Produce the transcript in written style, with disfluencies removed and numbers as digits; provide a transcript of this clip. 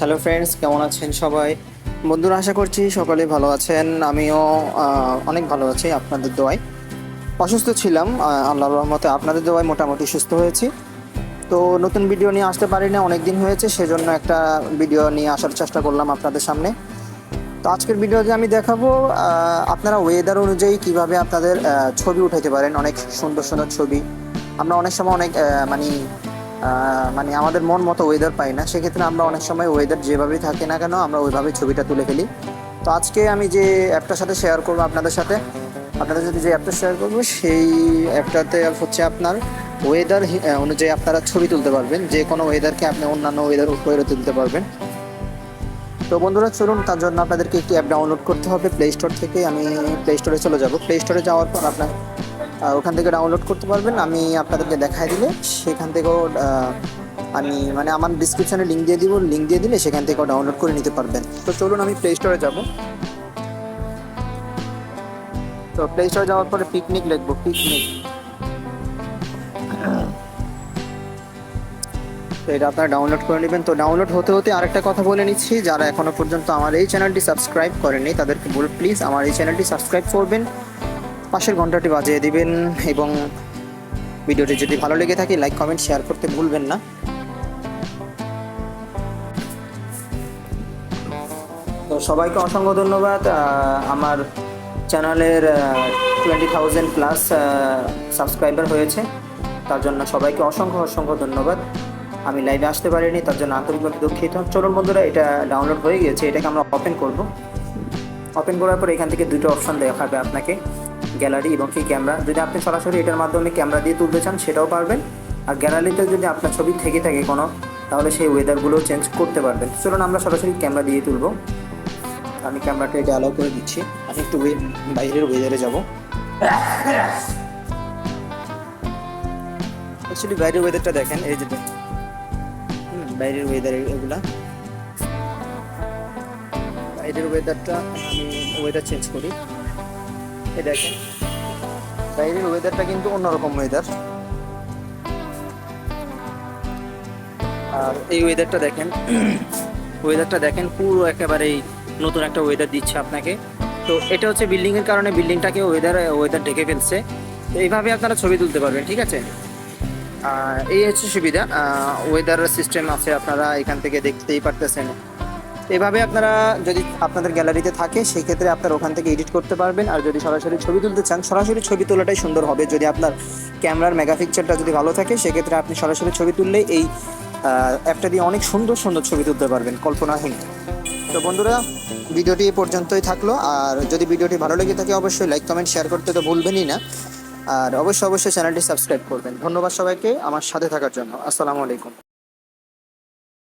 Hello friends, কেমন আছেন সবাই? বন্ধুরা, আশা করছি সকলে ভালো আছেন। আমিও অনেক ভালো আছি আপনাদের দোয়ায়। অসুস্থ ছিলাম, আল্লাহর রহমতে আপনাদের দোয়ায় মোটামুটি সুস্থ হয়েছি। তো নতুন ভিডিও নিয়ে আসতে পারি না, অনেক দিন হয়েছে, সেজন্য একটা ভিডিও নিয়ে আসার চেষ্টা করলাম আপনাদের সামনে। তো আজকের ভিডিওতে আমি দেখাবো আপনারা ওয়েদার অনুযায়ী কিভাবে আপনাদের ছবি উঠাইতে পারেন, অনেক সুন্দর সুন্দর ছবি। আমরা অনেক সময় অনেক মানে আমাদের মন মতো ওয়েদার পাই না, সেক্ষেত্রে আমরা অনেক সময় ওয়েদার যেভাবেই থাকে না কেন আমরা ওইভাবেই ছবিটা তুলে ফেলি। তো আজকে আমি যে অ্যাপটার সাথে শেয়ার করবো আপনাদের সাথে, আপনাদের সাথে যে অ্যাপটা শেয়ার করবো সেই অ্যাপটাতে হচ্ছে আপনার ওয়েদার অনুযায়ী আপনারা ছবি তুলতে পারবেন। যে কোনো ওয়েদারকে আপনি অন্যান্য ওয়েদার উপরে তুলতে পারবেন। তো বন্ধুরা, চলুন, তার জন্য আপনাদেরকে একটি অ্যাপ ডাউনলোড করতে হবে প্লে স্টোর থেকে। আমি প্লে স্টোরে চলে যাব। প্লে স্টোরে যাওয়ার পর আপনার ওখান থেকে ডাউনলোড করতে পারবেন। আমি আপনাদেরকে দেখাই দিলে সেখান থেকেও আমি মানে আমার ডিসক্রিপশানে লিঙ্ক দিয়ে দিব, লিঙ্ক দিয়ে দিলে সেখান থেকেও ডাউনলোড করে নিতে পারবেন। তো চলুন, আমি প্লে স্টোরে যাব। তো প্লে স্টোরে যাওয়ার পরে পিকনিক লিখবো, পিকনিক। তো এটা আপনারা ডাউনলোড করে নেবেন। তো ডাউনলোড হতে হতে আরেকটা কথা বলে নিচ্ছি, যারা এখনও পর্যন্ত আমার এই চ্যানেলটি সাবস্ক্রাইব করেনি তাদেরকে বল, প্লিজ আমার এই চ্যানেলটি সাবস্ক্রাইব করবেন, পাশের ঘন্টাটি বাজিয়ে দিবেন, এবং ভিডিওটি যদি ভালো লেগে থাকে লাইক কমেন্ট শেয়ার করতে ভুলবেন না। তো সবাইকে অসংখ্য ধন্যবাদ। আমার চ্যানেলের 20,000 প্লাস সাবস্ক্রাইবার হয়েছে, তার জন্য সবাইকে অসংখ্য অসংখ্য ধন্যবাদ। আমি লাইভে আসতে পারিনি, তার জন্য আন্তরিকভাবে দুঃখিত। চলুন বন্ধুরা, এটা ডাউনলোড হয়ে গিয়েছে, এটাকে আমরা ওপেন করব। ওপেন করার পর এখান থেকে দুটো অপশান দেখাবে আপনাকে, গ্যালারি এবং কি ক্যামেরা। যদি আপনি সরাসরি এটার মাধ্যমে ক্যামেরা দিয়ে তুলতে চান সেটাও পারবেন, আর গ্যালারিতে যদি আপনার ছবি থেকে থাকে কোনো, তাহলে সেই ওয়েদারগুলো চেঞ্জ করতে পারবেন। চলুন আমরা সরাসরি ক্যামেরা দিয়ে তুলব। আমি ক্যামেরাটা এটা অ্যালাউ করে দিচ্ছি। আমি একটু বাইরের ওয়েদারে যাব। অ্যাকচুয়ালি বাইরের ওয়েদারটা দেখেন, এই যে বাইরের ওয়েদার এগুলা, বাইরের ওয়েদারটা আমি ওয়েদার চেঞ্জ করি। এই দেখেন বাইরের ওয়েদারটা কিন্তু অন্যরকম ওয়েদার, আর এই ওয়েদারটা দেখেন, ওয়েদারটা দেখেন পুরো একেবারেই নতুন একটা ওয়েদার দিচ্ছে আপনাকে। তো এটা হচ্ছে বিল্ডিংয়ের কারণে বিল্ডিংটাকে ওয়েদার ঢেকে ফেলছে। তো এইভাবে আপনারা ছবি তুলতে পারবেন, ঠিক আছে। এই হচ্ছে সুবিধা, ওয়েদার সিস্টেম আছে, আপনারা এখান থেকে দেখতেই পারতেছেন। এভাবে আপনারা যদি আপনাদের গ্যালারিতে থাকে সেক্ষেত্রে আপনারা ওখান থেকে এডিট করতে পারবেন। আর যদি সরাসরি ছবি তুলতে চান, সরাসরি ছবি তোলাটাই সুন্দর হবে। যদি আপনার ক্যামেরার মেগাপিক্সেলটা যদি ভালো থাকে সেক্ষেত্রে আপনি সরাসরি ছবি তুললে এই অ্যাপটা দিয়ে অনেক সুন্দর সুন্দর ছবি তুলতে পারবেন, কল্পনাহীন। তো বন্ধুরা, ভিডিওটি এ পর্যন্তই থাকলো। আর যদি ভিডিওটি ভালো লেগে থাকে অবশ্যই লাইক কমেন্ট শেয়ার করতে তো ভুলবেনই না। আর অবশ্যই চ্যানেলটি সাবস্ক্রাইব করবেন। ধন্যবাদ সবাইকে আমার সাথে থাকার জন্য। আসসালামু আলাইকুম।